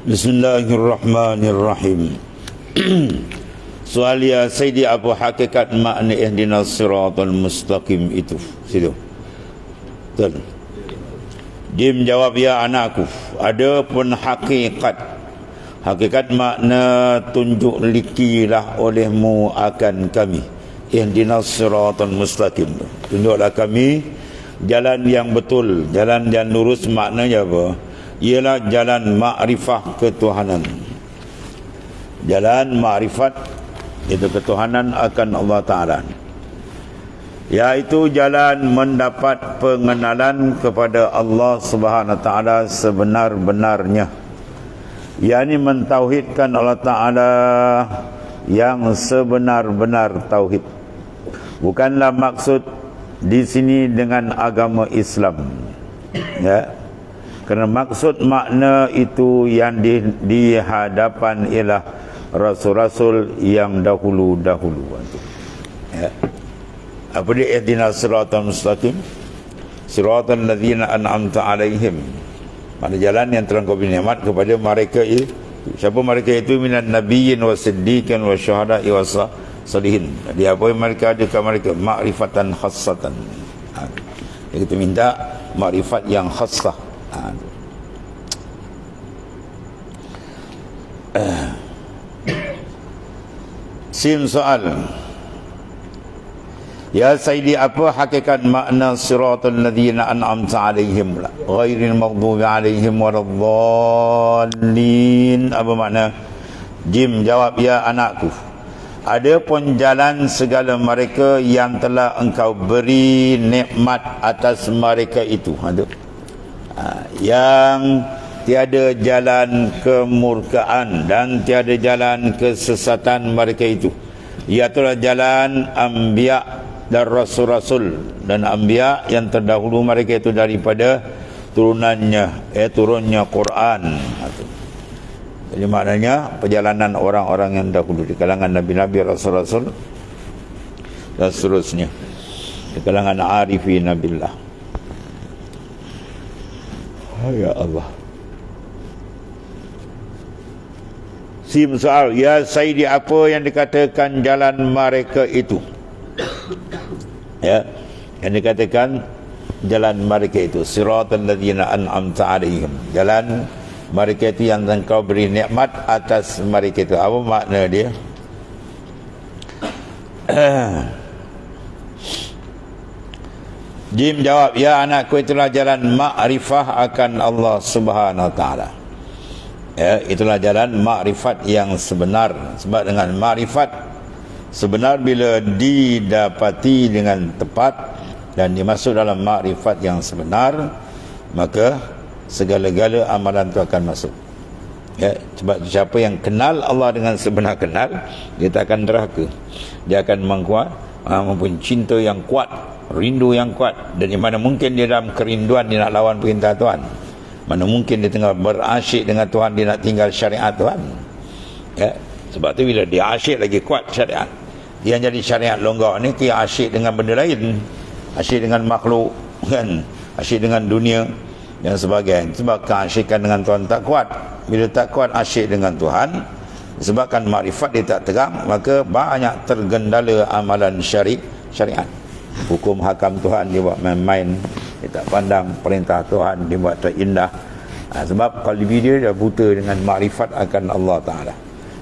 Bismillahirrahmanirrahim. Soal ya Sayyidi, apa hakikat makna ihdinas siratal mustaqim itu? Situ. Betul. Jim jawab, ya anakku, ada pun hakikat makna tunjuk likilah olehmu akan kami. Ihdinas siratal mustaqim. Tunjuklah kami jalan yang betul, jalan yang lurus. Maknanya apa? Ialah jalan makrifah ketuhanan. Jalan makrifat itu ketuhanan akan Allah Ta'ala, iaitu jalan mendapat pengenalan kepada Allah Subhanahu Wa Ta'ala sebenar-benarnya, yakni mentauhidkan Allah Ta'ala yang sebenar-benar tauhid. Bukanlah maksud di sini dengan agama Islam, ya. Kerana maksud makna itu yang di hadapan ialah rasul-rasul yang dahulu-dahulu. Ya. Apa dia ihdinas siratal mustaqim? Siratal ladzina an'amta alaihim. Mana jalan yang telah kau beri nikmat kepada mereka itu. Siapa mereka itu? Minan nabiyyin wa siddiqin wa syuhada'i wa salihin. Jadi apa yang mereka ada ke mereka? Ma'rifatan khassatan. Kita minta ma'rifat yang khassah. Sim soal, ya Sayyidi, apa hakikat makna siratal ladzina an'amta alaihim ghairil maghdubi alaihim waladdallin? Apa makna? Jim jawab, ya anakku, ada pun jalan segala mereka yang telah engkau beri nikmat atas mereka itu. Ada yang tiada jalan kemurkaan dan tiada jalan kesesatan mereka itu, iaitulah jalan anbiya dan rasul-rasul dan anbiya yang terdahulu mereka itu daripada turunannya, turunnya Quran. Jadi maknanya perjalanan orang-orang yang dahulu di kalangan nabi-nabi, rasul-rasul dan seterusnya, di kalangan arifin billah. Ya Allah. Sim soal, ya Sayyidi, apa yang dikatakan jalan mereka itu? Ya, yang dikatakan jalan mereka itu siratal ladzina an'amta alaihim, jalan mereka itu yang engkau beri nikmat atas mereka itu. Apa makna dia? Jim jawab, ya anakku, itulah jalan makrifah akan Allah Subhanahu Wa Ta'ala. Ya, itulah jalan makrifat yang sebenar. Sebab dengan makrifat sebenar bila didapati dengan tepat dan dimasuk dalam makrifat yang sebenar, maka segala-gala amalan itu akan masuk. Ya, sebab siapa yang kenal Allah dengan sebenar kenal, dia tak akan derhaka. Dia akan mempunyai cinta yang kuat, rindu yang kuat. Dan di mana mungkin dia dalam kerinduan dia nak lawan perintah Tuhan, mana mungkin dia tengah berasyik dengan Tuhan, dia nak tinggal syariat Tuhan. Ya, sebab tu bila dia asyik lagi kuat syariat, dia jadi syariat longgar ni, dia asyik dengan benda lain, asyik dengan makhluk, kan, asyik dengan dunia dan sebagainya. Sebab keasyikan dengan Tuhan tak kuat. Bila tak kuat asyik dengan Tuhan, sebabkan makrifat dia tak terang, maka banyak tergendala amalan syariat. Hukum hakam Tuhan dia buat main-main, dia tak pandang perintah Tuhan, dia buat tak indah. Sebab qalbi dia dah buta dengan makrifat akan Allah Ta'ala.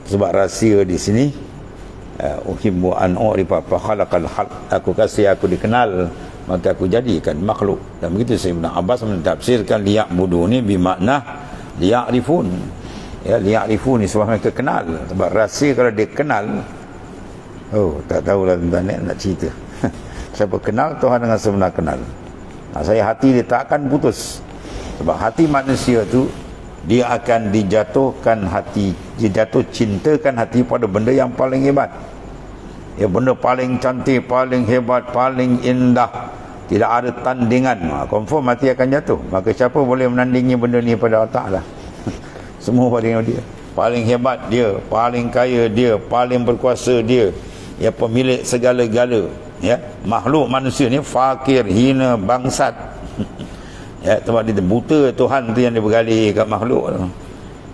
Sebab rahsia di sini, uhibbu an u'rifa fa khalaqal khalq, aku kasih aku dikenal, maka aku jadikan makhluk. Dan begitu Sayyidina Abbas mentafsirkan liya'budu ni bermakna liya'rifun. Ya, liya'rifun ni sebab mereka kenal. Sebab rahsia kalau dia kenal, tak tahulah tentang ni nak cerita. Siapa kenal Tuhan dengan sebenar kenal, saya hati dia tak akan putus. Sebab hati manusia tu, dia akan dijatuhkan hati, dijatuh cintakan hati pada benda yang paling hebat. Ya, benda paling cantik, paling hebat, paling indah, tidak ada tandingan. Confirm hati akan jatuh. Maka siapa boleh menandingi benda ni pada Allah Ta'ala? Semua pada dia. Paling hebat dia, paling kaya dia, paling berkuasa dia, ya, pemilik segala-gala. Ya, makhluk manusia ni fakir, hina, bangsat. Ya, sebab dia buta Tuhan tu yang dia bergalih kat makhluk tu.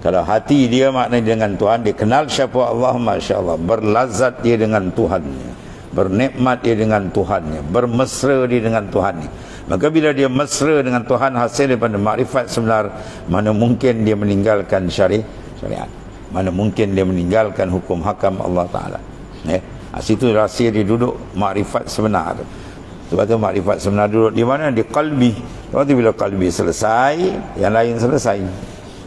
Kalau hati dia maknanya dengan Tuhan, dia kenal siapa Allah, masya-Allah, berlazat dia dengan Tuhannya, bernikmat dia dengan Tuhannya, bermesra dia dengan Tuhannya. Maka bila dia mesra dengan Tuhan hasil daripada makrifat sebenar, mana mungkin dia meninggalkan syariat, mana mungkin dia meninggalkan hukum hakam Allah Ta'ala. Situ rahsia dia duduk makrifat sebenar. Sebab tu makrifat sebenar duduk di mana? Di qalbi. Sebab tu bila qalbi selesai, yang lain selesai.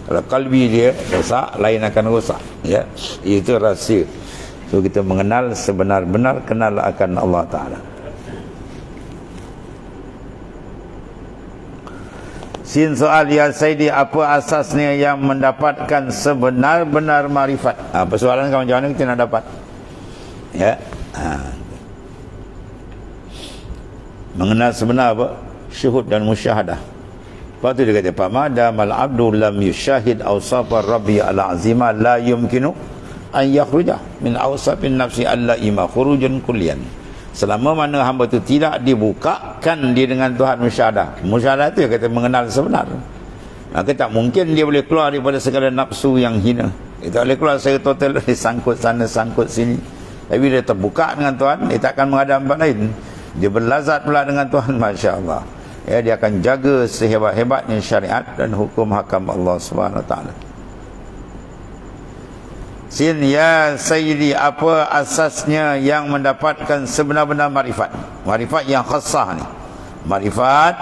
Kalau qalbi dia rosak, lain akan rosak. Ya, itu rahsia. So kita mengenal sebenar-benar kenal akan Allah Ta'ala. Sin soal, ya Sayyidi, apa asasnya yang mendapatkan sebenar-benar makrifat? Persoalan kawan macam mana kita nak dapat? Ya. Mengenal sebenar apa? Syuhud dan musyahadah. Lepas tu dia kata, "Pamadamal abdu lam yushahid awsafar rabbi al-azima la yumkinu an yakhruja min awsafin nafsi allaima khurujun kulliyan." Selama mana hamba tu tidak dibukakan dia dengan Tuhan musyahadah. Musyahadah tu dia kata mengenal sebenar. Maka tak mungkin dia boleh keluar daripada segala nafsu yang hina. Dia tak boleh keluar secara total, dia sangkut sana sangkut sini. Tapi dia terbuka dengan Tuhan, dia tak akan menghadap tempat lain. Dia berlazat pula dengan Tuhan, masya-Allah. Ya, dia akan jaga sehebat-hebatnya syariat dan hukum hakam Allah Subhanahu Wa Taala. Sin, ya Sayyidi, apa asasnya yang mendapatkan sebenar-benar makrifat? Makrifat yang khassah ni. Makrifat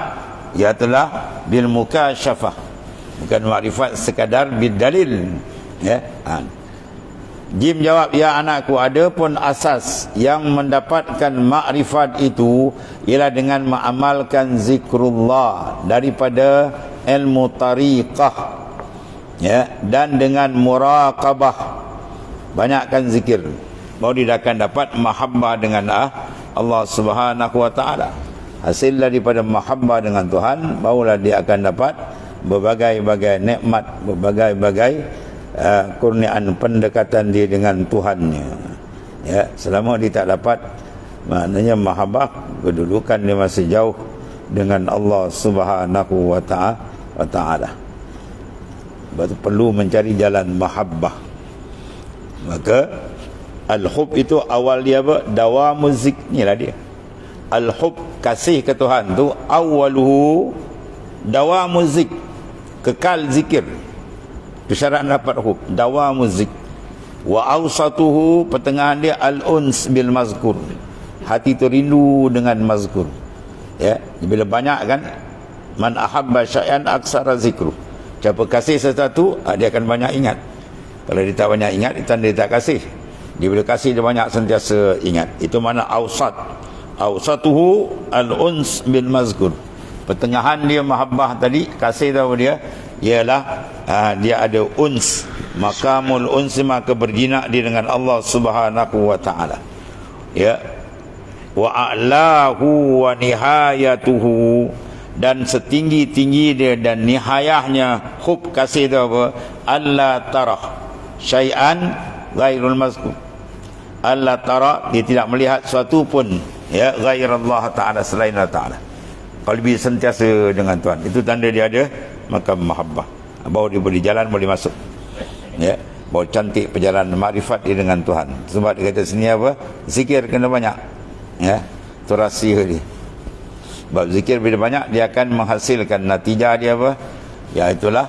ialah bil mukasyafah. Bukan makrifat sekadar bil dalil. Ya. Jim jawab, ya anakku, ada pun asas yang mendapatkan makrifat itu ialah dengan mengamalkan zikrullah daripada ilmu tariqah, ya, dan dengan muraqabah, banyakkan zikir, baru dia akan dapat mahabbah dengan Allah Subhanahu Wa Taala. Hasil daripada mahabbah dengan Tuhan, barulah dia akan dapat berbagai-bagai nikmat, berbagai-bagai kurniaan pendekatan dia dengan Tuhannya. Ya, selama dia tak dapat, maknanya mahabbah, kedudukan dia masih jauh dengan Allah Subhanahu Wa Taala. Sebab itu perlu mencari jalan mahabbah. Maka al-hub itu awal dia apa? Dawamu zik, inilah dia. Al-hub, kasih ke Tuhan tu, awaluhu dawamu zik, kekal zikir. Syarat dapat hub, dawamu zik. Wa awsatuhu, pertengahan dia al-uns bil mazkur, hati tu rindu dengan mazkur. Ya, bila banyak kan, man ahabba syai'an aksara zikru, siapa kasih sesuatu, dia akan banyak ingat. Kalau dia tak banyak ingat, itu tanda dia tak kasih. Dia bila kasih, dia banyak sentiasa ingat. Itu mana awsat. Awsatuhu al-uns bil mazkur, pertengahan dia mahabbah tadi, kasih tahu dia ialah dia ada uns, makamul uns, maka berjinak dia dengan Allah Subhanahu Wa Taala. Ya, wa a'lahu wa nihayatuhu, dan setinggi-tinggi dia dan nihayahnya hub kasih tu apa? Allah tarah syai'an ghairul mazkur. Allah tarah, dia tidak melihat sesuatu pun, ya, ghairallah Ta'ala, selain Allah Ta'ala. Qalbi sentiasa dengan Tuhan, itu tanda dia ada makam mahabbah. Baru dia boleh jalan, boleh masuk. Ya, baru cantik perjalanan makrifat dia dengan Tuhan. Sebab dia kata sini apa? Zikir kena banyak. Ya, itu rahsia dia. Sebab zikir bila banyak, dia akan menghasilkan natijah dia apa? Ya, itulah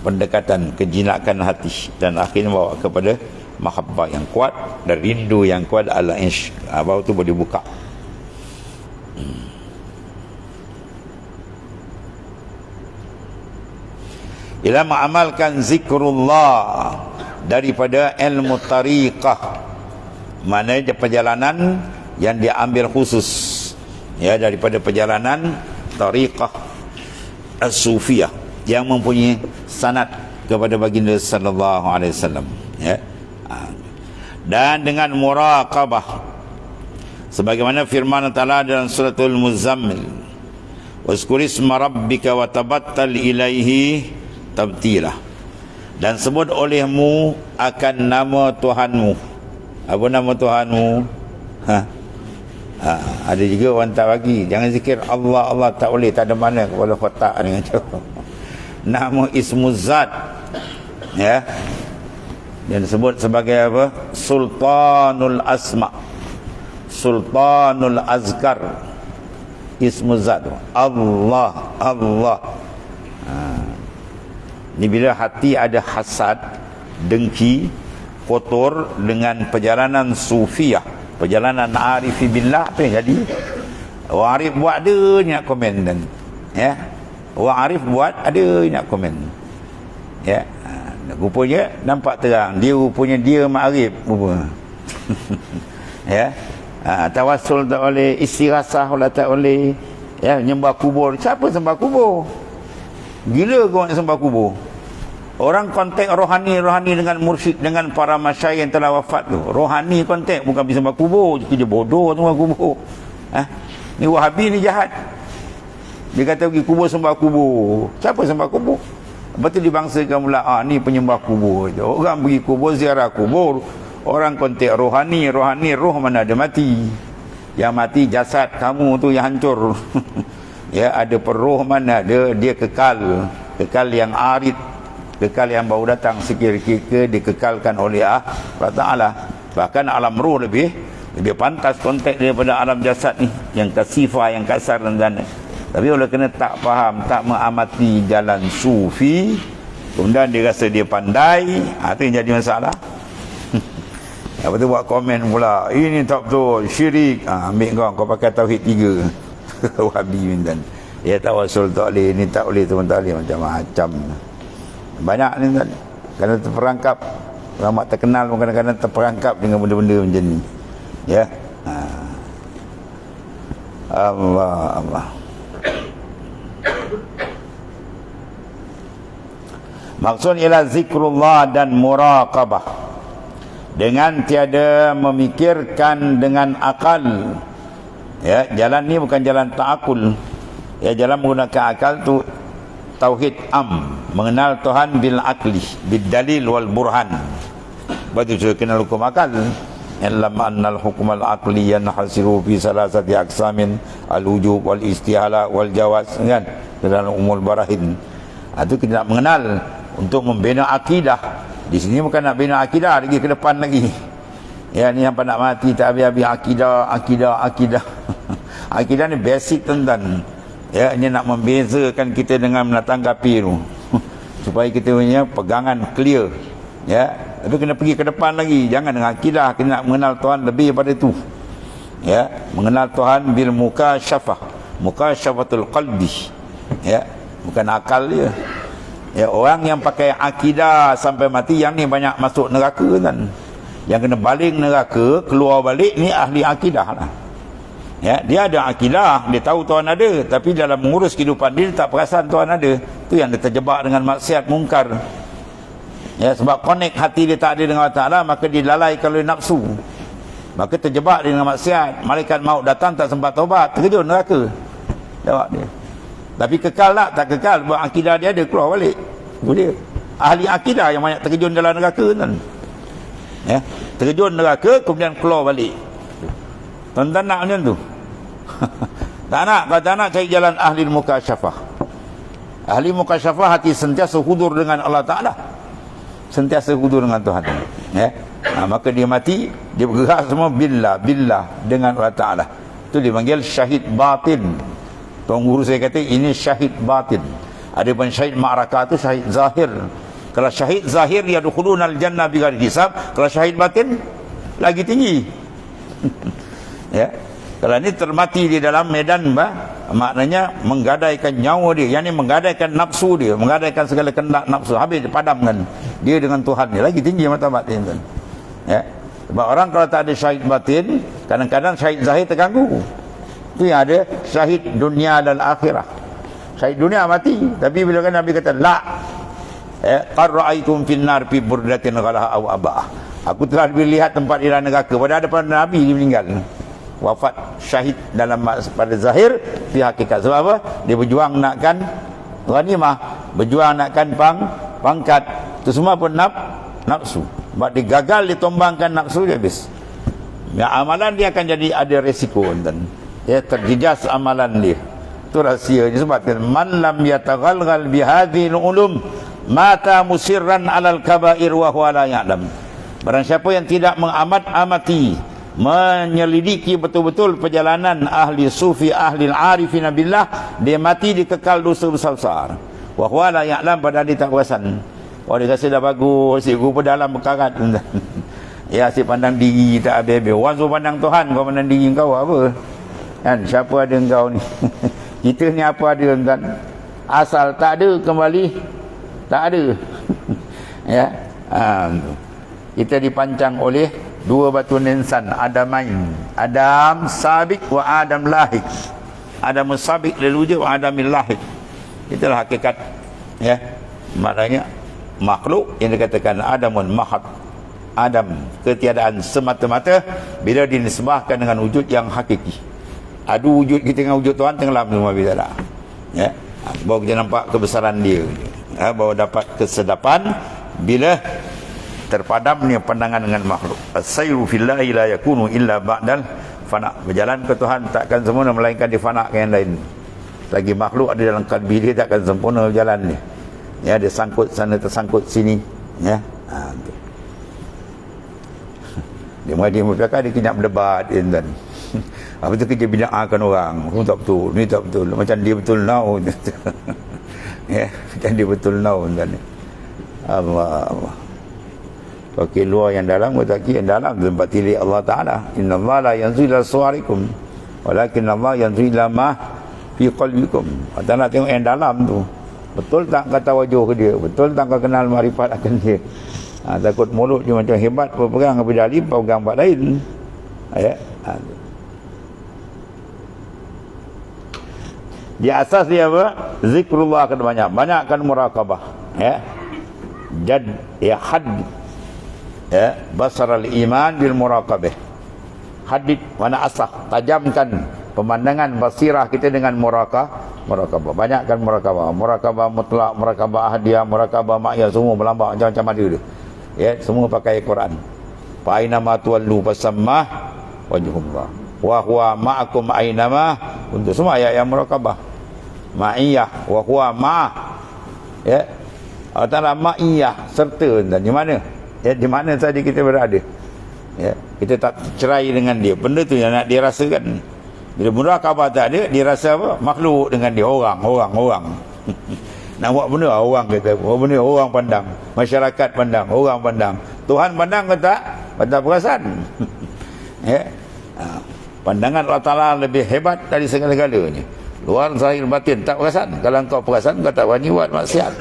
pendekatan, kejinakan hati, dan akhirnya bawa kepada mahabbah yang kuat dan rindu yang kuat, ala insh. Baru tu boleh buka. Ialah mengamalkan zikrullah daripada ilmu tariqah, maknanya perjalanan yang dia ambil khusus, ya, daripada perjalanan tariqah as-sufiyah yang mempunyai sanad kepada baginda sallallahu alaihi wasallam, ya. Dan dengan muraqabah, sebagaimana firman Allah dalam suratul Muzammil, wazkurisma rabbika wa tabattal ilaihi tabtilah, dan sebut olehmu akan nama Tuhanmu. Apa nama Tuhanmu? Ada juga orang tak bagi, jangan zikir Allah, Allah tak boleh, tak ada mana kepala kotak ni. Nama ismu zat, Ya. Dan disebut sebagai apa? Sultanul Asma, Sultanul Azkar, ismu zat Allah, Allah. Ini bila hati ada hasad, dengki, kotor dengan perjalanan sufiah, perjalanan arifi billah, apa yang jadi? Orang arif buat ada nak komen dan ya. Orang arif buat ada nak komen. Ya. Rupanya nampak terang dia, rupanya dia ma'arif rupa. Ya. Tawassul tak boleh, istirasah tak boleh, ya, menyembah kubur. Siapa sembah kubur? Gila kau nak sembah kubur? Orang kontak rohani dengan mursyid, dengan para masyayikh yang telah wafat tu. Rohani kontak, bukan pergi sembah kubur. Dia bodoh sembah kubur. Ni Wahabi ni jahat. Dia kata pergi kubur sembah kubur. Siapa sembah kubur? Lepas tu dibangsakan pula, ni penyembah kubur. Orang pergi kubur, ziarah kubur. Orang kontak rohani, roh mana ada mati. Yang mati jasad kamu tu yang hancur. Ya, ada peroh mana dia kekal yang arid, kekal yang baru datang sekira-kira dikekalkan oleh Allah Ta'ala. Bahkan alam roh lebih pantas kontak daripada alam jasad ni, yang kasifah, yang kasar dan tapi oleh kena tak faham, tak mengamati jalan sufi, kemudian dia rasa dia pandai, itu yang jadi masalah. Lepas tu buat komen pula, ini tak betul, syirik. Ambil kau pakai tauhid 3. Wahabi minta. Ya, tawassul tak boleh, ni tak boleh, tu tak boleh, macam-macam. Banyak ni kan, kerana terperangkap. Orang terkenal pun kadang-kadang terperangkap dengan benda-benda macam ni. Ya. Allah. Maksud ialah zikrullah dan muraqabah, dengan tiada memikirkan dengan akal. Ya, jalan ni bukan jalan ta'akul. Ya, jalan menggunakan akal tu tauhid mengenal Tuhan bil akli, bil dalil wal burhan. Betul sudah kenal hukum akal. Illam annal hukum al aqli yanhasiru fi salasati aqsamin, al wujub wal istihala wal jawaz, kan, dalam umul barahin. Itu kita nak mengenal untuk membina akidah. Di sini bukan nak bina akidah lagi ke depan lagi. Ya, ni hampa nak mati tak habis-habis akidah. Akidah ni basic tuan-tuan. Ya, ini nak membezakan kita dengan menatanggapi tu. Supaya kita punya pegangan clear. Ya, tapi kena pergi ke depan lagi. Jangan dengan akidah, kita nak mengenal Tuhan lebih daripada itu. Ya, mengenal Tuhan bil mukasyafatul qalbi. Ya, bukan akal dia. Ya, orang yang pakai akidah sampai mati, yang ni banyak masuk neraka kan. Yang kena baling neraka, keluar balik ni ahli akidah lah. Ya, dia ada akidah, dia tahu Tuhan ada, tapi dalam mengurus kehidupan dia tak perasan Tuhan ada. Tu yang dia terjebak dengan maksiat mungkar. Ya, sebab connect hati dia tak ada dengan Allah Ta'ala, maka dia lalaikan oleh nafsu. Maka terjebak dia dengan maksiat. Malaikat maut datang tak sempat taubat, terkejut neraka. Jawab dia. Tapi kekal tak kekal, sebab akidah dia ada, keluar balik. Itu dia. Ahli akidah yang banyak terkejut dalam neraka kan. Ya, terkejut neraka kemudian keluar balik. Tuan-tuan nak macam tu? Tak nak. Kalau tak nak, cari jalan ahli mukasyafah. Ahli mukasyafah hati sentiasa hudur dengan Allah Ta'ala, sentiasa hudur dengan Tuhan. Ya. Maka dia mati, dia bergerak semua billah dengan Allah Ta'ala. Itu dipanggil syahid batin. Tuan guru saya kata ini syahid batin. Ada pun syahid ma'rakah, itu syahid zahir. Kalau syahid zahir dia dukhulunal jannah bighairi hisab, kalau syahid batin lagi tinggi. Ya. Kalau ni termati di dalam medan maknanya menggadaikan nyawa dia, yang ni menggadaikan nafsu dia, menggadaikan segala kehendak nafsu, habis dipadamkan dia dengan Tuhan dia, lagi tinggi martabat dia. Ya. Sebab orang kalau tak ada syahid batin, kadang-kadang syahid zahir terganggu. Itu yang ada syahid dunia dan akhirah. Syahid dunia mati, tapi bila kan Nabi kata la, qad ra'aitum fin nar fi burdatin ghalaha aw aba'ah. Aku telah dilihat tempat di dalam neraka pada hadapan Nabi dia meninggal. Wafat syahid dalam pada zahir, fi hakikat. Sebab apa? Dia berjuang nakkan ghanimah, berjuang nakkan pangkat. Itu semua pun nafsu. Sebab dia gagal ditumbangkan nafsu, dia habis. Ya, amalan dia akan jadi ada resiko dan ya, terjejas amalan dia. Itu rahsia. Disebabkan man lam yataghalghal bihadhil ulum mata musirran alal kabair wa huwa la ya'lam. Barang siapa yang tidak mengamat-amati, menyelidiki betul-betul perjalanan ahli sufi, ahli arifin billah, dia mati dikekal dosa besar-besar. Wa huwa la ya'lam, padahal dia tak perasan. Oh, dia rasa dah bagus, si rupa dalam berkarat. Ya, si pandang diri tak habis-habis. Orang suruh pandang Tuhan, kau pandang diri kau apa? Kan, siapa ada engkau ni? Kita ni apa ada kan? Asal tak ada, kembali tak ada. Ya. Kita dipancang oleh dua batu nisan, Adamain, Adam sabiq wa Adam lahik. Adam sabiq lil wujud wa Adam lahik. Itulah hakikat, ya. Maknanya makhluk yang dikatakan Adamun mahad, Adam ketiadaan semata-mata, bila dinisbahkan dengan wujud yang hakiki. Adu wujud kita dengan wujud Tuhan tenggelam semua bila tak. Ya. Baru kita nampak kebesaran dia. Baru dapat kesedapan bila terpadamnya pandangan dengan makhluk. As-sayru fillahi la yakunu illa ba'dal fana. Berjalan ke Tuhan takkan sempurna melainkan difanakan yang lain. Lagi makhluk ada dalam kalbi dia takkan sempurna berjalan dia. Ya, dia sangkut sana tersangkut sini, ya. Dia bercakap, dia kena berdebat tuan. Apa tu kerja bid'ahkan orang. Aku tak betul, ni tak betul. Macam dia betul now. Ya, macam dia betul now tuan. Allah. Okey, luar yang dalam, yang dalam tempat tilik Allah Ta'ala. Inna Allah la yanzu ila suarikum, walakin Allah yanzu ila ma fi qalbikum. Kita nak tengok yang dalam tu. Betul tak kata wajah ke dia? Betul tak kau kenal marifat akan dia? Takut mulut dia macam hebat berperang kepada alim, pegang tempat lain. Ya. Di asas dia apa? Zikrullah akan banyak. Banyakkan muraqabah. Ya. Jad ya had, ya, basaral iman bil muraqabah. Hadid mana asah, tajamkan pemandangan basirah kita dengan muraqabah. Banyakkan muraqabah mutlak, muraqabah ahadiyah, muraqabah ma'iyah, semua melambak macam-macam ada dia. Ya, semua pakai Quran. Fa aina ma tuwallu fasammah wajhullah. Wa huwa ma'akum ainama, untuk semua ayat yang muraqabah. Ma'iyah wa huwa ma'. Ya. Antara ma'iyah serta dan di mana? Ya, di mana saja kita berada. Ya, kita tak cerai dengan dia. Benda tu yang nak dirasakan. Bila muraqabah tak ada, dia rasa apa? Makhluk dengan dia, orang. Nak buat benda, orang kata. Buat benda, orang pandang. Masyarakat pandang, orang pandang. Tuhan pandang ke tak? Tak perasan. Ya. Pandangan Allah Ta'ala lebih hebat dari segala-galanya. Luar zahir batin tak perasan. Kalau kau perasan, kau tak berani buat maksiat.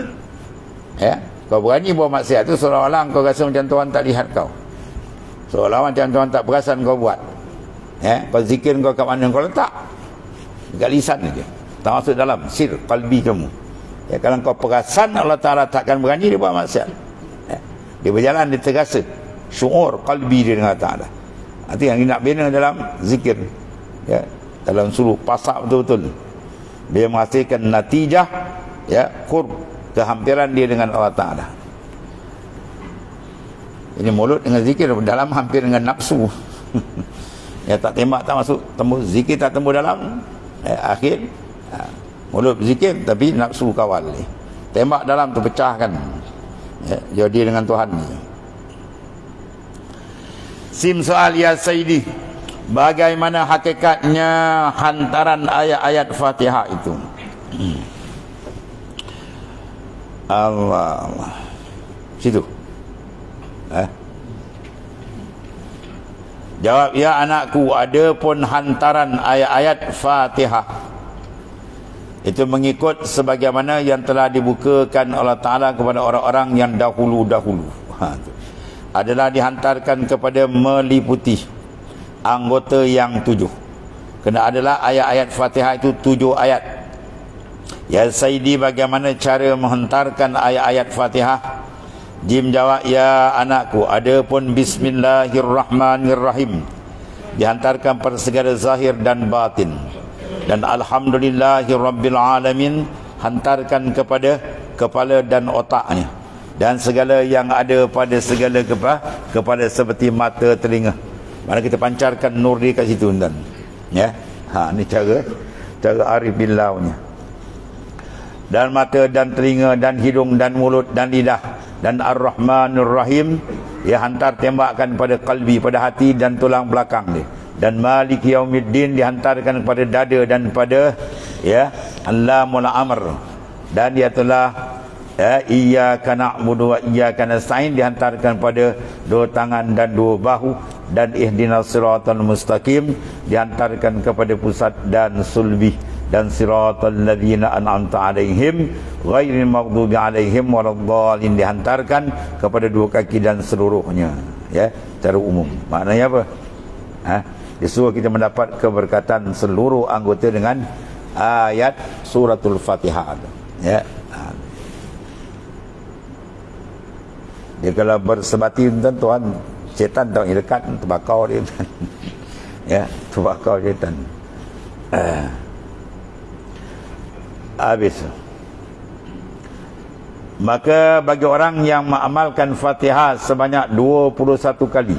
Ya. Kau berani buat maksiat tu seolah-olah kau rasa macam Tuhan tak lihat kau. Seolah-olah macam Tuhan tak perasan kau buat. Ya, kau zikir kau kat mana kau letak? Dekat lisan aja. Tak masuk dalam sir qalbi kamu. Ya, kalau kau perasan Allah Ta'ala takkan berani dia buat maksiat. Ya, dia berjalan, dia terasa syuur qalbi dia dengan Allah Ta'ala. Itu yang nak bina dalam zikir. Ya, dalam suruh pasak betul-betul. Dia menghasilkan natijah, ya, qurb, kehampiran dia dengan Allah Ta'ala. Ini mulut dengan zikir dalam hampir dengan nafsu. Ya, tak tembak tak masuk, tembus zikir tak tembus dalam. Akhir mulut zikir tapi nafsu kawal. Tembak dalam tu pecahkan. Ya, jadi dengan Tuhan. Sim soal ya Sayyidi, bagaimana hakikatnya hantaran ayat-ayat Fatihah itu? Allah. Situ. Jawab, ya anakku, ada pun hantaran ayat-ayat Fatihah. Itu mengikut sebagaimana yang telah dibukakan Allah Ta'ala kepada orang-orang yang dahulu-dahulu. Adalah dihantarkan kepada meliputi anggota yang 7. Kena adalah ayat-ayat Fatihah itu 7 ayat. Ya Sayyidi, bagaimana cara menghantarkan ayat-ayat Fatihah? Jim jawab, ya anakku, ada pun Bismillahirrahmanirrahim, dihantarkan pada segala zahir dan batin. Dan Alhamdulillahirrabbilalamin, hantarkan kepada kepala dan otaknya, dan segala yang ada pada segala kepada seperti mata, telinga. Mana kita pancarkan nur dia kat situ tuan. Ya. Ni cara arif billahnya. dan mata dan telinga dan hidung dan mulut dan lidah, dan Ar-Rahmanur Rahim, dia hantar tembakkan pada kalbi, pada hati dan tulang belakang dia. Dan Malik Yaumiddin dihantarkan kepada dada dan pada Allamul Amr, dan dia telah Iyyaka na'budu wa iyyaka nasta'in dihantarkan pada dua tangan dan dua bahu, dan Ihdinas siratal mustaqim dihantarkan kepada pusat dan sulbi, dan siratal ladzina an'amta alaihim ghairil maghdubi alaihim waladdallin dihantarkan kepada dua kaki dan seluruhnya, secara umum. Maknanya apa? Disuruh kita mendapat keberkatan seluruh anggota dengan ayat suratul Fatihah. Dia kalau bersebati tuan, syaitan tahu yang dekat, terbakar dia. Terbakar syaitan. Habis. Maka bagi orang yang mengamalkan Fatihah sebanyak 21 kali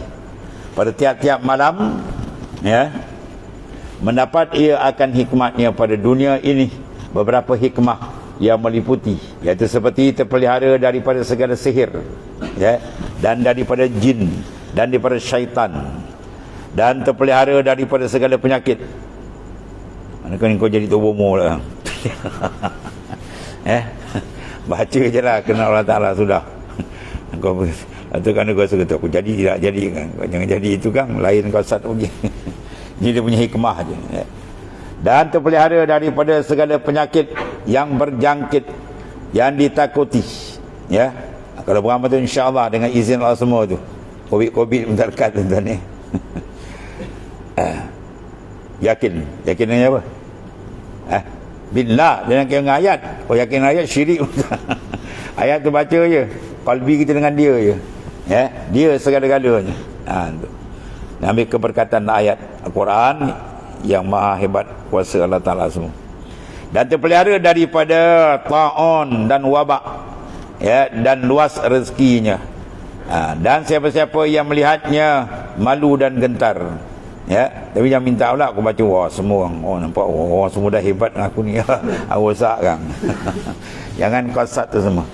pada tiap-tiap malam, mendapat ia akan hikmatnya pada dunia ini beberapa hikmah yang meliputi, iaitu seperti terpelihara daripada segala sihir, dan daripada jin dan daripada syaitan, dan terpelihara daripada segala penyakit. Manakah kau jadi tubuhmu lah. Baca je lah, kenal Allah Ta'ala sudah. Kau itu kan kau suka aku jadi tidak jadi kan. Kau jangan jadi itu kan, lain kau satu pergi. Ini dia punya hikmah je. Dan terpelihara daripada segala penyakit yang berjangkit, yang ditakuti. Kalau beramal tu insya-Allah dengan izin Allah semua tu. Covid bentar dekat tuan ni. Yakin dengan apa? Billah, jangan kira dengan ayat. Kau yakin ayat syirik. Ayat tu baca je, qalbi kita dengan dia je. Dia segala-galanya. Ambil keberkatan ayat Al-Quran yang maha hebat kuasa Allah Ta'ala semua. Dan terpelihara daripada ta'un dan wabak, dan luas rezekinya. Dan siapa-siapa yang melihatnya malu dan gentar. Tapi jangan minta pula aku baca, wah semua orang nampak, wah semua dah hebat dengan aku ni. Aku rosak kan. Jangan kosat tu semua.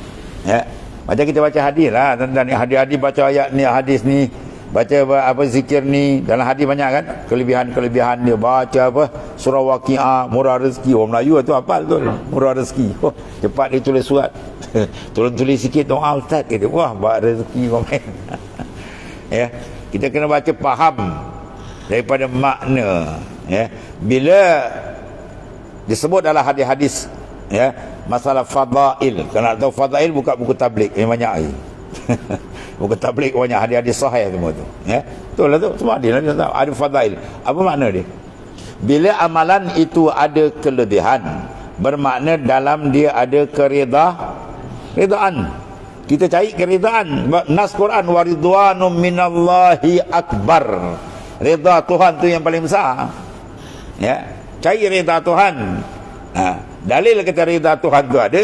Macam kita baca hadis lah, tentang hadis-hadis, baca ayat ni, hadis ni, baca apa zikir ni. Dalam hadis banyak kan kelebihan-kelebihan dia. Baca apa surah Waqiah, murah rezeki. Orang Melayu tu hafal tu, murah rezeki. Cepat dia tulis surat. Tolong tulis sikit doa ustaz, kata wah buat rezeki kau main. Kita kena baca faham daripada makna. Bila disebut dalam hadis-hadis masalah fadail, kalau nak tahu fadail buka buku tabligh yang banyak lagi. Buku tabligh banyak hadis-hadis sahih semua tu. Betul lah tu, semua hadis lah, ada fadail. Apa makna dia? Bila amalan itu ada kelebihan, bermakna dalam dia ada keridaan. Kita cari keridaan. Nas Quran, waridwanum minallahi akbar. Rida Tuhan tu yang paling besar. Cari rida Tuhan. Dalil kata rida Tuhan tu ada,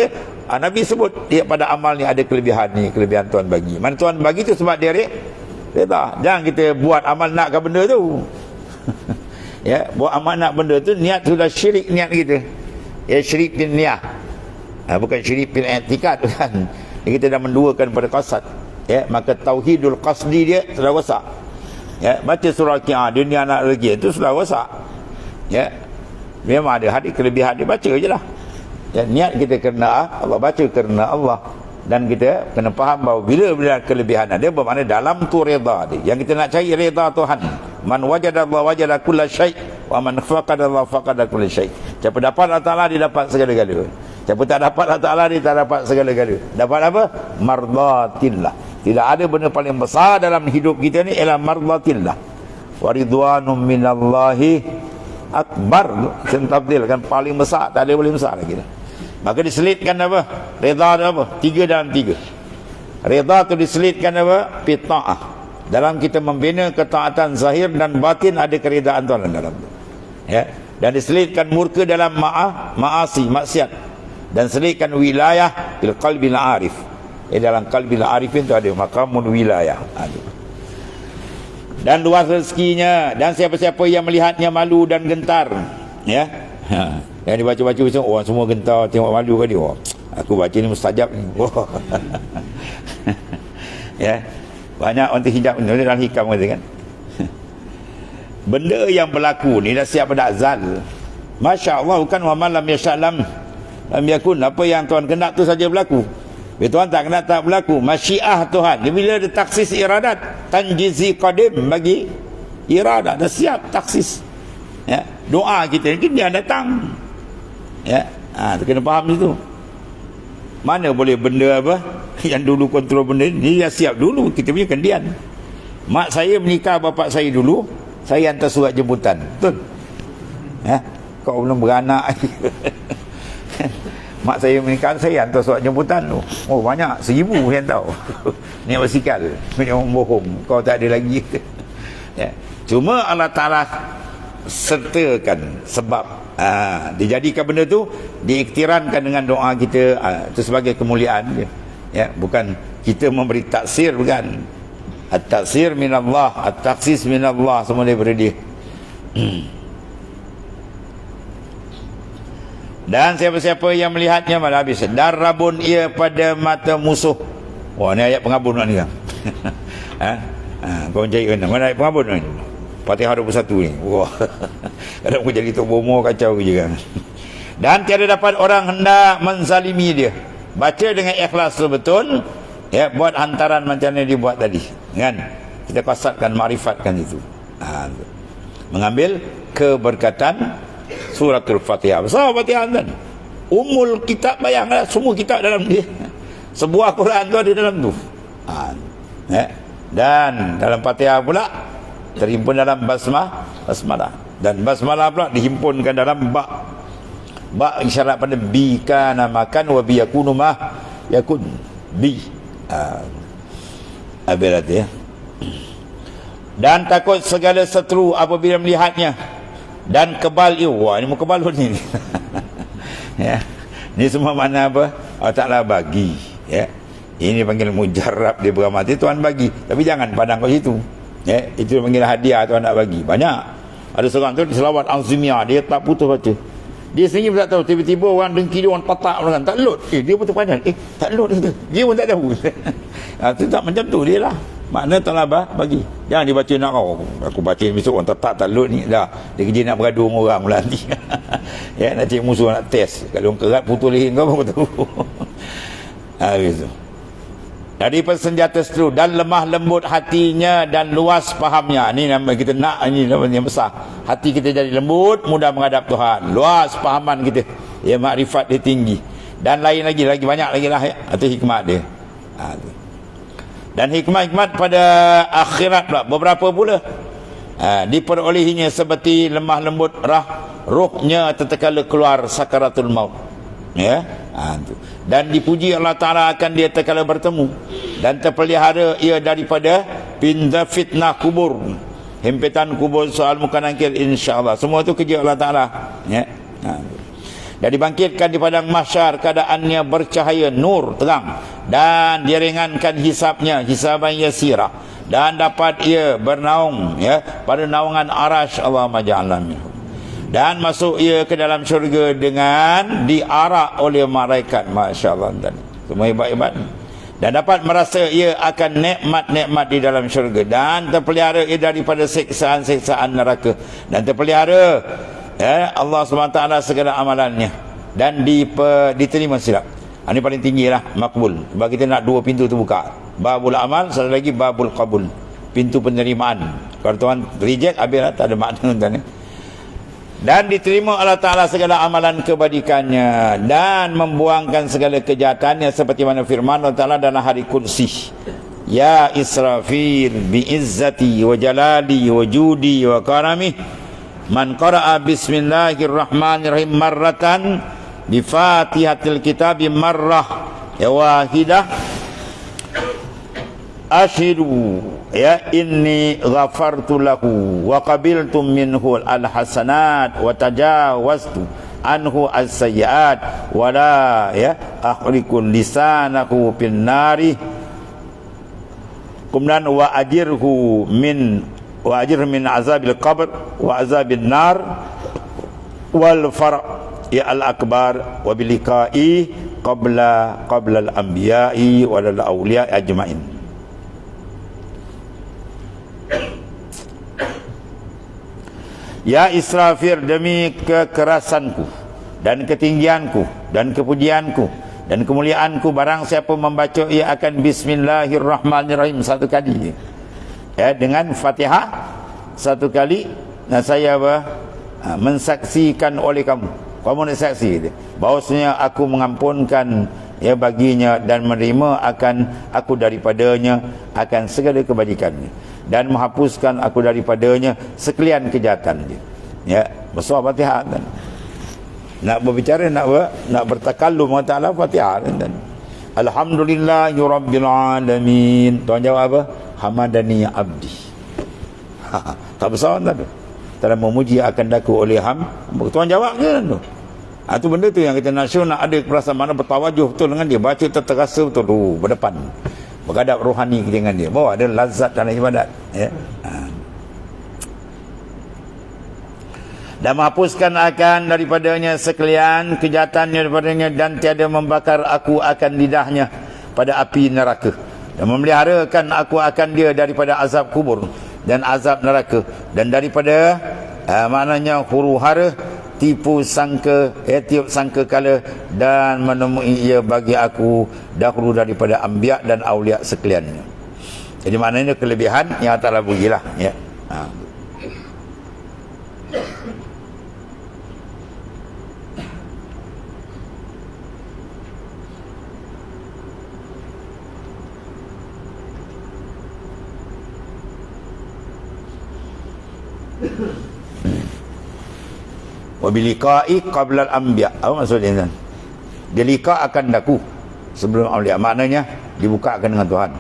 Nabi sebut dia pada amal ni ada kelebihan ni, kelebihan Tuhan bagi. Mana Tuhan bagi tu sebab dia rida. Jangan kita buat amal nakkan benda tu. Buat amal nak benda tu, niat sudah syirik niat kita. Syirik bin niyah. Bukan syirik bin i'tikad kan. Kita dah menduakan pada qasad. Maka tauhidul qasdi dia sudah rosak. Baca surah Al-Qiyah, dia ni anak rezeki, itu sudah rosak. Memang ada hadis kelebihan dia, baca je lah. Niat kita kerana Allah, baca kerana Allah. Dan kita kena faham bahawa bila kelebihan ada, bermakna dalam tu reda dia. Yang kita nak cari reda Tuhan. Man wajada Allah wajada kulla syai' wa man faqada Allah faqada kulla syai'. Siapa dapat Allah Ta'ala, dia dapat segala-gala. Siapa tak dapat Allah Ta'ala, dia tak dapat segala-gala. Dapat apa? Mardatillah. Tidak ada benda paling besar dalam hidup kita ni ialah mardatillah. Waridwanum minallahi akbar. Sentabdil kan paling besar, tak ada paling besar lagi dah. Maka diselitkan apa? Reda tu apa? 3 dalam 3. Reda tu diselitkan apa? Pita'ah. Dalam kita membina ketaatan zahir dan batin, ada keredaan Tuhan dalam tu. Dan diselitkan murka dalam ma'asi, maksiat. Dan selitkan wilayah bil qalbil arif. Dalam qalbil arifin tu ada maqamun wilayah. Dan luas rezekinya, dan siapa-siapa yang melihatnya malu dan gentar. Yang dibaca-baca orang semua gentar, tengok malu kan dia. Oh, aku baca ni mustajab ni. Oh. Ya. Banyak orang terhijab ni dalam hikam kata kan. Benda yang berlaku ni dah siap pada azal. Masya-Allah, bukan wa man lam yasha'lam lam yakun. Apa yang Tuhan kehendak tu saja berlaku. Bila Tuhan tak kehendak tak berlaku. Masyiah Tuhan. Bila ada taksis iradat, tanjizi qadim bagi iradat, dah siap taksis. Ya, doa kita ni dia datang. Ya, tu kena faham situ. Mana boleh benda apa yang dulu kontrol benda ni, dia siap dulu. Kita punya kendian. Mak saya menikah bapak saya dulu, saya hantar surat jemputan. Betul? Ya, kau belum beranak. Mak saya menikah, saya hantar surat jemputan. Oh banyak, 1,000 yang tahu. Ni basikal, ni orang bohong. Kau tak ada lagi. Ya. Cuma Allah Ta'ala sertakan sebab dijadikan benda tu, diiktirankan dengan doa kita. Itu sebagai kemuliaan dia. Ya, bukan kita memberi taksir, bukan. At-taksir minallah, at-taksis minallah, semua daripada dia. Dan siapa-siapa yang melihatnya malah habis darabun ia pada mata musuh. Wah, ni ayat pengabun ni kan. Kau cari mana ayat pengabun ni? Fatihah 21 ni. Wah. Kadang aku jadi tok bomo kacau je kan. Dan tiada dapat orang hendak menzalimi dia. Baca dengan ikhlas betul, ya, buat hantaran macam yang dibuat tadi, kan? Kita kasatkan, ma'rifatkan itu. Mengambil keberkatan suratul Fatihah. Besar Fatihah kan? Umul kitab, bayanglah semua kitab dalam dia. Sebuah Quran tu ada dalam tu. Ya. Dan dalam Fatihah pula terhimpun dalam basmalah. Dan basmalah pula dihimpunkan dalam ba isyarat pada bi kana makan wa bi yakunu ma yakun bi abirat ya. Dan takut segala seteru apabila melihatnya, dan kebal ia. Wah, ini mau kebal ni. Ya. Ini semua makna apa? Allah Ta'ala bagi, ya. Ini panggil mujarrab, dia beramal Tuhan bagi. Tapi jangan pandang kat situ. Ya, itu panggil hadiah Tuhan nak bagi. Banyak. Ada seorang tu selawat azmiyah, dia tak putus baca. Dia sendiri pun tak tahu, tiba-tiba orang dengki dia, orang tatak orang tak load. Dia pun terpanjang. Tak load dia pun tak tahu. Itu tak macam tu dia lah. Makna telah bagi. Jangan dibaca nak aku baca besok orang tak load ni dah. Dia kerja nak bergaduh dengan orang pula nanti. Ya, nak cik musuh nak test. Kalau orang kerat putus leher kau pun tahu. Begitu. Dari senjata seteru dan lemah lembut hatinya dan luas fahamnya. Ini nama kita nak, ini nama yang besar. Hati kita jadi lembut, mudah menghadap Tuhan. Luas fahaman kita. Ya, makrifat dia tinggi. Dan lain lagi banyak lagi lah ya. Itu hikmat dia. Dan hikmat-hikmat pada akhirat pula. Beberapa pula. Diperolehinya seperti lemah lembut rohnya tatkala keluar sakaratul maut. Ya. Dan dipuji Allah Ta'ala akan dia tatkala bertemu, dan terpelihara ia daripada pindah fitnah kubur, himpitan kubur, soal muka nakir, insyaAllah. Semua itu kerja Allah Ta'ala, ya. Dan dibangkitkan di padang mahsyar keadaannya bercahaya nur terang, dan diringankan hisabnya hisaban yasira, dan dapat ia bernaung, ya, pada naungan arash. Allahumma ja'alna minhum. Dan masuk ia ke dalam syurga dengan diarak oleh malaikat. Masya Allah. Semua hebat-hebat. Dan dapat merasa ia akan nikmat-nikmat di dalam syurga. Dan terpelihara ia daripada siksaan-siksaan neraka. Dan terpelihara, ya, Allah SWT segala amalannya. Dan diterima silap. Ini paling tinggi lah, makbul. Sebab kita nak dua pintu tu buka. Babul amal, satu lagi babul qabul. Pintu penerimaan. Kalau Tuhan reject, habislah, tak ada makna tuan. Dan diterima Allah Ta'ala segala amalan kebajikannya, dan membuangkan segala kejahatannya, seperti mana firman Allah Ta'ala dalam hari kursi, ya Israfil bi'izzati wa jalali wa judi wa karami man qara'a bismillahirrahmanirrahim marratan bifatihatil kitabi marrah wahidah ashidu ya inni ghafartu lahu wa qabiltu minhu alhasanat wa tajawaztu anhu as-sayyiat wa la ya ahriku lisanahu bin nari. Kemudian wa ajirhu min azabil qabr wa azabil nar wal far ya al-akbar wa biliqa'i qabla al-anbiya'i wal awliya ajmain. Ya Israfil, demi kekerasanku dan ketinggianku dan kepujianku dan kemuliaanku, barang siapa membaca ia akan bismillahirrahmanirrahim satu kali, ya, dengan Fatihah satu kali, dan saya mensaksikan oleh kamu nak saksi bahwasanya aku mengampunkan ya baginya dan menerima akan aku daripadanya akan segala kebajikannya, dan menghapuskan aku daripadanya sekalian kejahatan dia. Ya, besar Fatihah kan. Nak berbicara, nak bertakallum Allah Taala, Fatihah kan. Alhamdulillahi rabbil alamin. Tuan jawab apa? Hamadani abdi. Tak besar tak tu. Dalam memuji akan daku oleh Tuan jawab je kan tu. Itu benda tu yang kita nak ada perasaan mana bertawajuh betul dengan dia, baca terasa betul tu berdepan, bergadap rohani dengan dia, bahawa ada lazat dalam ibadat, ya. Dan menghapuskan akan daripadanya sekalian kejahatannya daripadanya, dan tiada membakar aku akan lidahnya pada api neraka, dan memeliharakan aku akan dia daripada azab kubur dan azab neraka, dan daripada maknanya huru-hara tipu sangka, tiup sangka kala, dan menemui ia bagi aku dahulu daripada anbiya dan aulia sekaliannya. Jadi maknanya kelebihan yang Allah bagilah, ya. Wa biliqa'i qabla al-anbiya. Apa maksudnya? Dia liqa akan daku sebelum aulia. Maknanya dibukakan dengan Tuhan.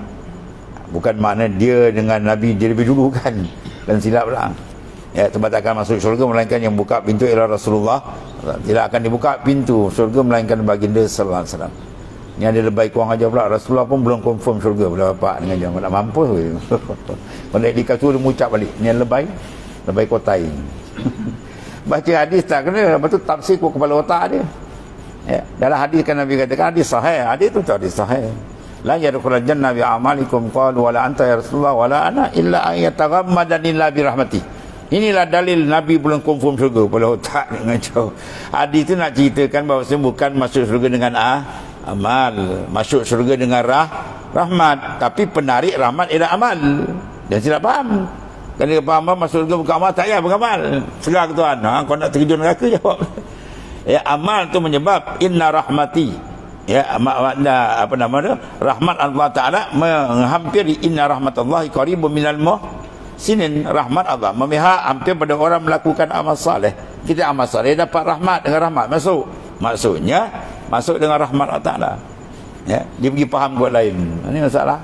Bukan makna dia dengan Nabi dia lebih dulu kan. Dan silap lah. Ya, sebab tak akan masuk syurga melainkan yang buka pintu ialah Rasulullah. Tidak akan dibuka pintu syurga melainkan baginda sallallahu alaihi wasallam. Ni ada lebay kurang aja pula. Rasulullah pun belum confirm syurga pada bapak dengan dia. Tak mampu. Kalau di kasur dia mengucap balik. Ni lebay kotai. Baca hadis tak kena, lepas tu tafsir kepala otak dia. Ya, dalam hadis kan Nabi katakan, hadis sahih, hadis tu hadis sahih. La yadkhulul jannah bi amalikum qalu wala anta ya Rasulullah wala ana illa an yataghammadani bi rahmati. Inilah dalil Nabi belum confirm syurga, kepala otak dia ngacau. Hadis tu nak ceritakan bahawa bukan masuk syurga dengan amal, masuk syurga dengan rahmat, tapi penarik rahmat ialah amal. Dan silap faham. Kalau dia faham masuk surga bukan amal, tak payah beramal. Segar ke Tuhan, kau nak terjun neraka, jawab. Ya, amal tu menyebab inna rahmati. Ya, makna apa nama dia? Rahmat Allah Taala menghampiri, inna rahmatallahi qaribun minal muhsinin. Rahmat Allah memihak hampir pada orang melakukan amal saleh. Kita amal saleh dapat rahmat, dengan rahmat masuk. Maksudnya masuk dengan rahmat Allah Taala. Ya, dia pergi faham buat lain. Ini masalah.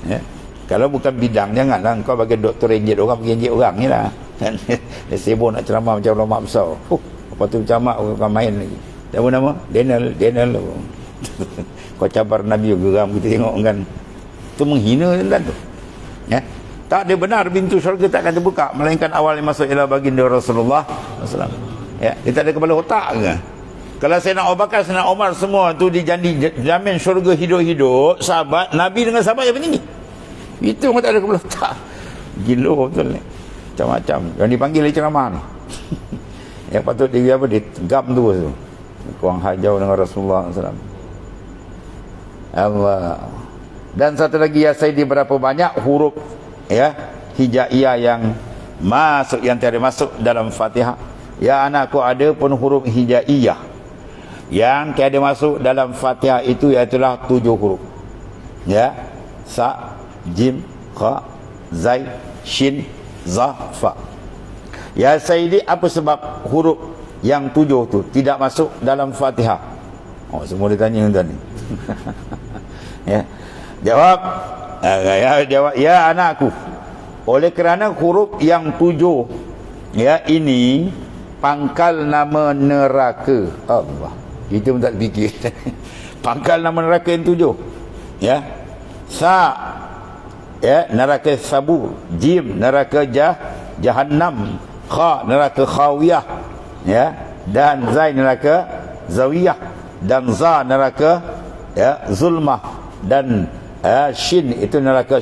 Ya. Kalau bukan bidang, janganlah kau bagi doktor injek orang, pergi injek orang ni lah. Dia sibuk nak ceramah macam ulama besar. Lepas tu camak orang main lagi. Apa nama? Daniel. Kau cabar Nabi geram kita tengok kan. Itu menghina kan tu. Ya. Tak ada benar pintu syurga tak akan terbuka melainkan awal yang masuk ialah baginda Rasulullah SAW. Ya, dia tak ada kepala otak ke? Kalau Sayyidina Abu Bakar, Sayyidina Umar semua tu dijamin syurga hidup-hidup, sahabat Nabi dengan sahabat yang begini. Itu orang tak ada kepala otak. Gila betul ni. Macam-macam. Yang dipanggil dia ceramah ni. Yang patut dia apa? Dia gam tu. Kurang hajau dengan Rasulullah SAW. Allah. Dan satu lagi, ya Sayyidi, berapa banyak huruf ya hijaiyah yang masuk, yang tiada masuk dalam Fatihah. Ya anakku, ada pun huruf hijaiyah yang tiada masuk dalam Fatihah itu, iaitulah 7 huruf. Ya. Sa, jim, kha, zai, shin, za, fa. Ya Sayyidi, apa sebab huruf yang 7 tu tidak masuk dalam Fatihah? Oh, semua dia tanya tuan ni. Ya. Jawab, ya anakku, oleh kerana huruf yang 7 ya ini pangkal nama neraka. Allah, kita pun tak fikir. Pangkal nama neraka yang 7. Ya. Sa, ya, neraka sabur. Jim, neraka jahannam. Kha, neraka khawiyah. Ya. dan Zai neraka zawiyah, dan Za neraka zulmah, dan Shin itu neraka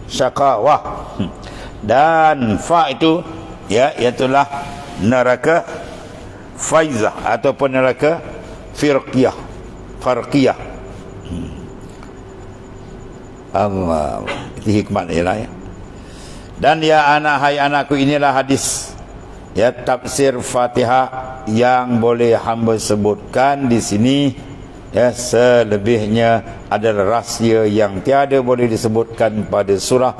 syaqawah, dan Fa itu iaitulah neraka faizah ataupun neraka farqiyah. Allah, itu hikmat ialah ya. Dan hai anakku, inilah hadis tafsir Fatihah yang boleh hamba sebutkan di sini. Selebihnya adalah rahsia yang tiada boleh disebutkan pada surah.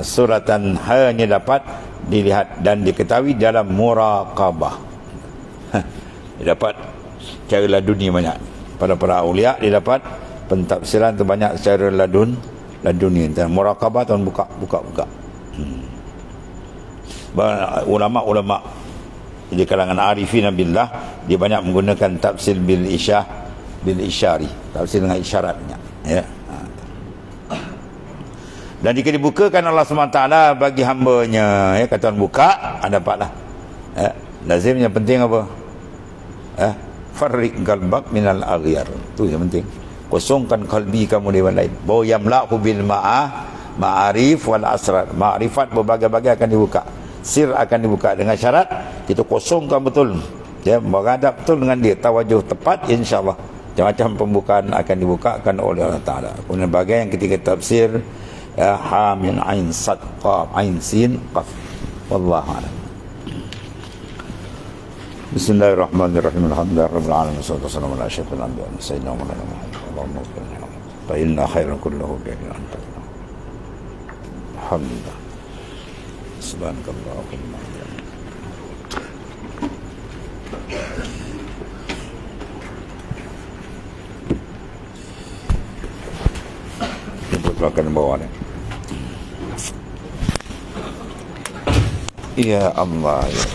Suratan hanya dapat dilihat dan diketahui dalam muraqabah. Dia dapat cara laduni banyak. Pada para awliya dia dapat pentafsiran tu banyak secara laduni. Dan muraqabah tuan buka. Ulama di kalangan arifin billah, dia banyak menggunakan tafsir bil isyari, tafsir dengan isyaratnya dan jika dibukakan Allah SWT bagi hambanya, kata orang buka, dapatlah. Lazimnya penting apa? Farriq qalbak minal aghyar, tu yang penting. Kosongkan kalbi kamu dari lain. Bahwa yamla'hu bil ma'arif wal asrar, ma'rifat berbagai-bagai akan dibuka, sir akan dibuka, dengan syarat kita kosongkan betul, beradab betul dengan dia, tawajuh tepat, insyaAllah macam-macam pembukaan akan dibukakan oleh Allah Ta'ala. Kemudian bagian yang ketiga tafsir ha min ain sad qaf ain sin qaf, wallahu a'lam. Bismillahirrahmanirrahim. Alhamdulillahirabbil alamin, wassalatu wassalamu ala asyrafil anbiya'i wa sayyidina Muhammadin Allahumma salli fa inna khairan kulluhu bi anta. Alhamdulillah. Subhanakallahumma belakang bawah ni. Ya Allah, ya